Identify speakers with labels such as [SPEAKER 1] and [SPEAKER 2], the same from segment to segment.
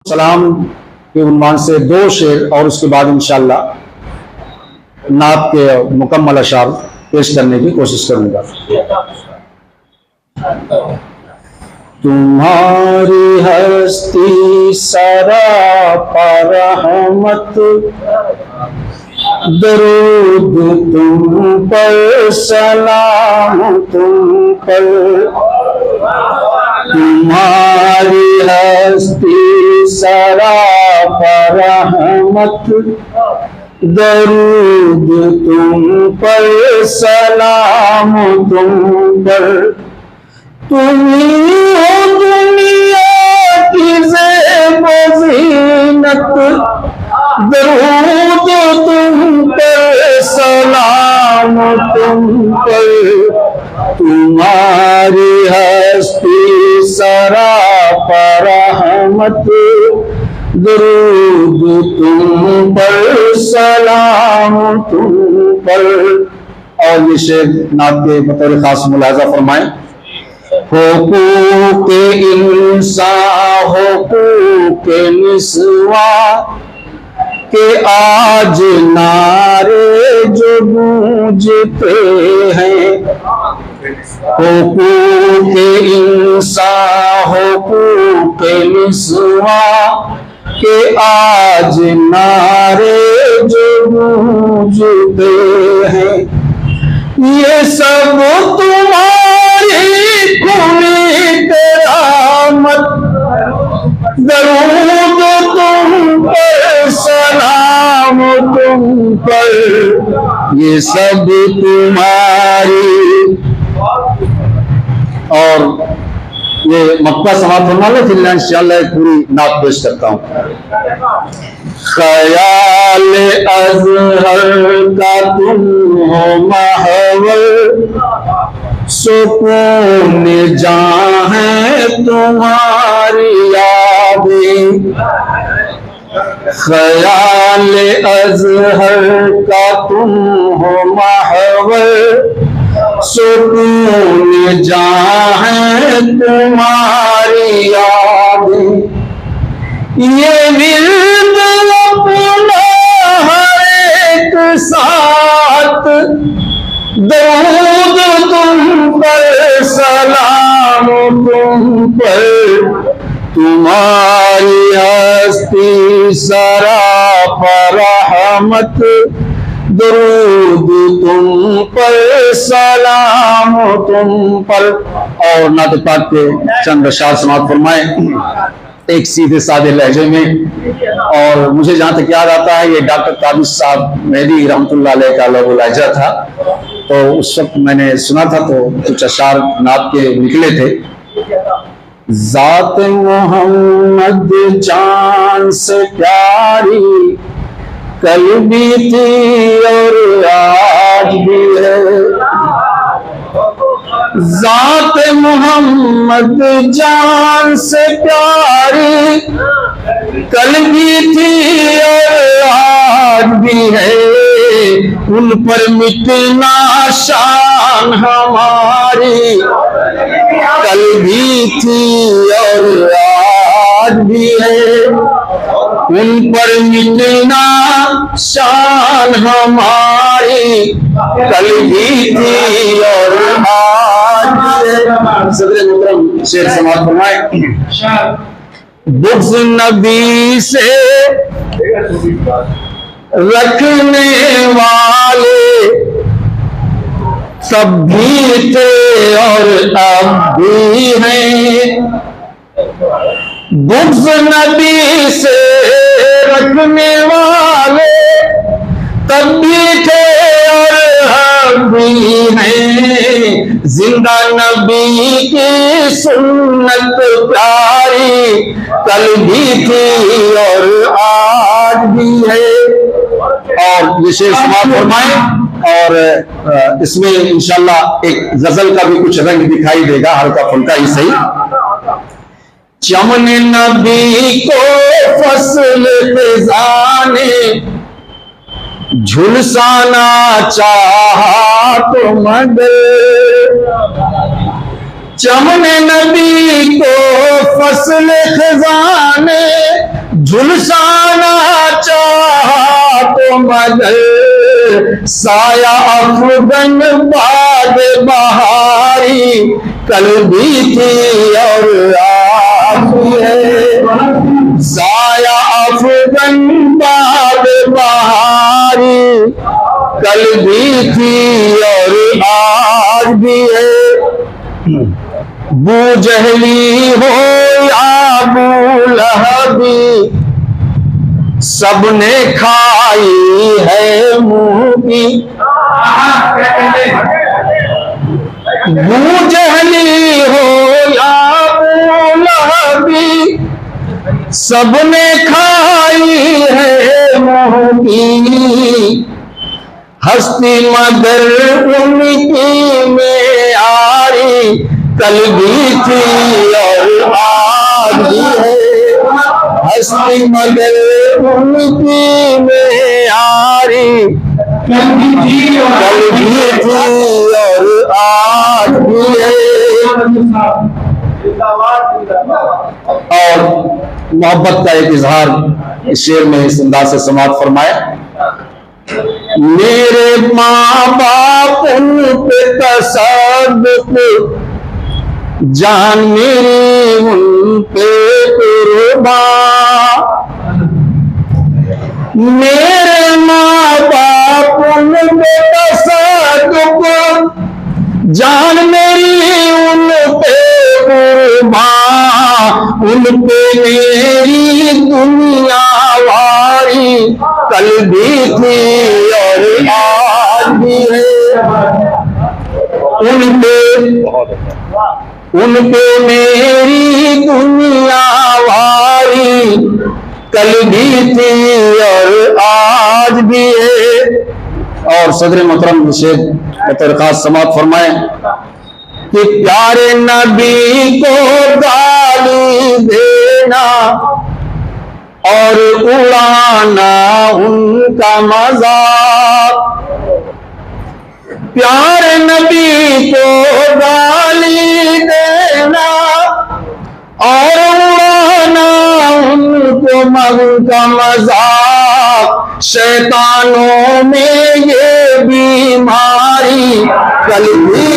[SPEAKER 1] सलाम के उन्वान से दो शेर और उसके बाद इंशाअल्लाह नात के मुकम्मल अशार पेश करने की कोशिश करूंगा। तुम्हारी हस्ती सरापा रहमत, दरूद तुम पर, सलाम तुम पर। तुम्हारी हस्ती सरापा रहमत, दरूद तुम पर, सलाम तुम पर। तुम्ही हो दुनिया की ज़ेब-ओ-ज़ीनत, दरूद तुम पर, सलाम तुम पर। तुम्हारी हस्ती सरापा रहमत, दरूद तुम पर, सलाम तुम पर। और ये शेर नात के बतौर खास मुलाजा फरमाएं। हुकूक़ इंसान हुकूक़ निस्वा के आज नारे जो गूंजते हैं। हुकूक़ इंसान हुकूक़ निस्वा के आज नारे जो गूंजते हैं। ये सब तुम्हारी खुली करामत, दरूद तुम पर, सलाम तुम पर। ये सब तुम्हारी। और ये मक्का समाप्त होना है, फिर इंशाअल्लाह पूरी नात पेश करता हूँ। ख्याल अज़हर का तुम हो महवर, सुकून जहाँ है तुम्हारी यादें। ख्याल अज़हर का तुम हो महवर, सुकून जहाँ है तुम्हारी यादें। ये विर्द अपना हर एक साथ, दरूद तुम पर, सलाम तुम पर। तुम्हारी हस्ती सरापा रहमत, दरूद तुम पर, सलाम तुम पर। और नात पाक के चंद अशार समाप्त फरमाए एक सीधे सादे लहजे में। और मुझे जहां तक याद आता है, ये डॉक्टर काबिज साहब मेहदी रहमतुल्लाह अलैह का लहजा था। तो उस वक्त मैंने सुना था, तो कुछ अशार नात के निकले थे। ज़ात मोहम्मद जान से प्यारी, कल भी थी और आज भी है। ज़ात मोहम्मद जान से प्यारी, कल भी थी और आज भी है। उन पर मिटना शान हमारी, कल भी थी और आज भी है। उन पर मिटना शान हमारी, कल भी थी और आज भी है। सदर मुहतरम शेर समाप्त फरमाए। बुग़्ज़ नबी से रखने वाले सब भी थे और अब भी हैं। बुग़्ज़ नबी से रखने वाले तब भी थे और अब भी हैं। जिंदा नबी की सुन्नत प्यारी, कल भी थी और आज भी है। और ये शेर समाप्त फरमाएं। और इसमें इंशाअल्लाह एक गजल का भी कुछ रंग दिखाई देगा, हल्का फुल्का ही सही। चमन नबी को फसल ख़ज़ाने झुलसाना चाहा तो मगर, चमन नबी को फसल खजाने झुलसाना चाहा तो मगर साया अफगन बाद बहारी कल भी थी और आज भी है। साया अफगन बाद बहारी कल भी थी और आज भी है। बू जहली हो या अबू लहबी सबने खाई है मुंह की। बू जहली हो या अबू लहबी सबने खाई है मुंह की। हस्ती मगर उनकी में आरी कल भी थी और आज भी है। हस्ती मगर उनकी में आरी कल भी थी और आज भी है। और मोहब्बत का एक इजहार इस शेर में इस अंदाज से समाप्त फरमाया। मेरे माँ बाप उन पे तसद्दुक़ जान मेरी उन पे कुर्बान। मेरे माँ बाप उन पे तसद्दुक़ जान मेरी उन पे कुर्बान। उन पे मेरी दुनिया वारी कल भी थी और आज भी है। उन पे मेरी दुनिया वारी कल भी थी और आज भी है। और सदर मोहतरम शेख बतौर खास समाप्त फरमाए कि प्यारे नबी को गाली देना और उड़ाना उनका मजाक। प्यारे नबी को गाली देना और उड़ाना उनको उनका मजाक। शैतानों में ये बीमारी कल भी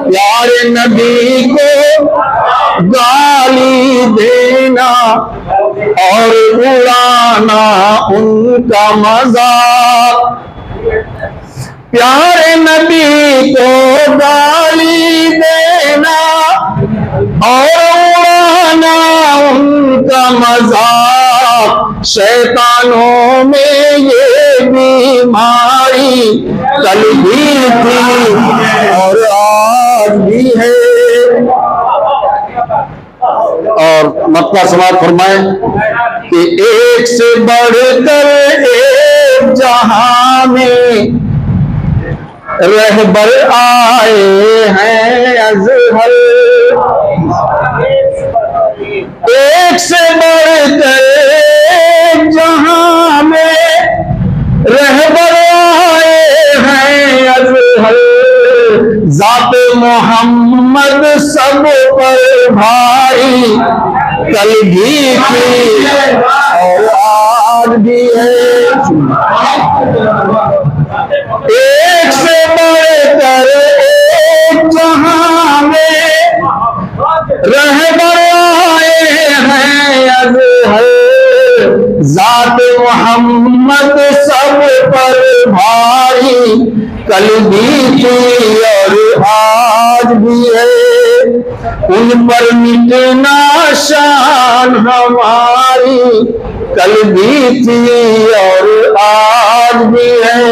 [SPEAKER 1] प्यारे नबी को गाली देना और उड़ाना उनका मजाक। प्यारे नबी को गाली देना और उड़ाना उनका मजाक। शैतानों में ये बीमारी कल भी थी और आज भी है। और मक्का समाप्त फरमाए कि एक से बढ़कर एक जहां में रहबर आए हैं अज़हर। एक से बढ़कर एक जहां में रहबर आए हैं अज़हर। ज़ाते मोहम्मद सब पर भारी कल भी थी और आज भी है। एक से बढ़कर एक जहां में रहबर आए हैं अज़हर। ज़ात मोहम्मद सब पर भारी कल भी थी और आज भी है। उन पर मिटना शान हमारी कल भी थी और आज भी है।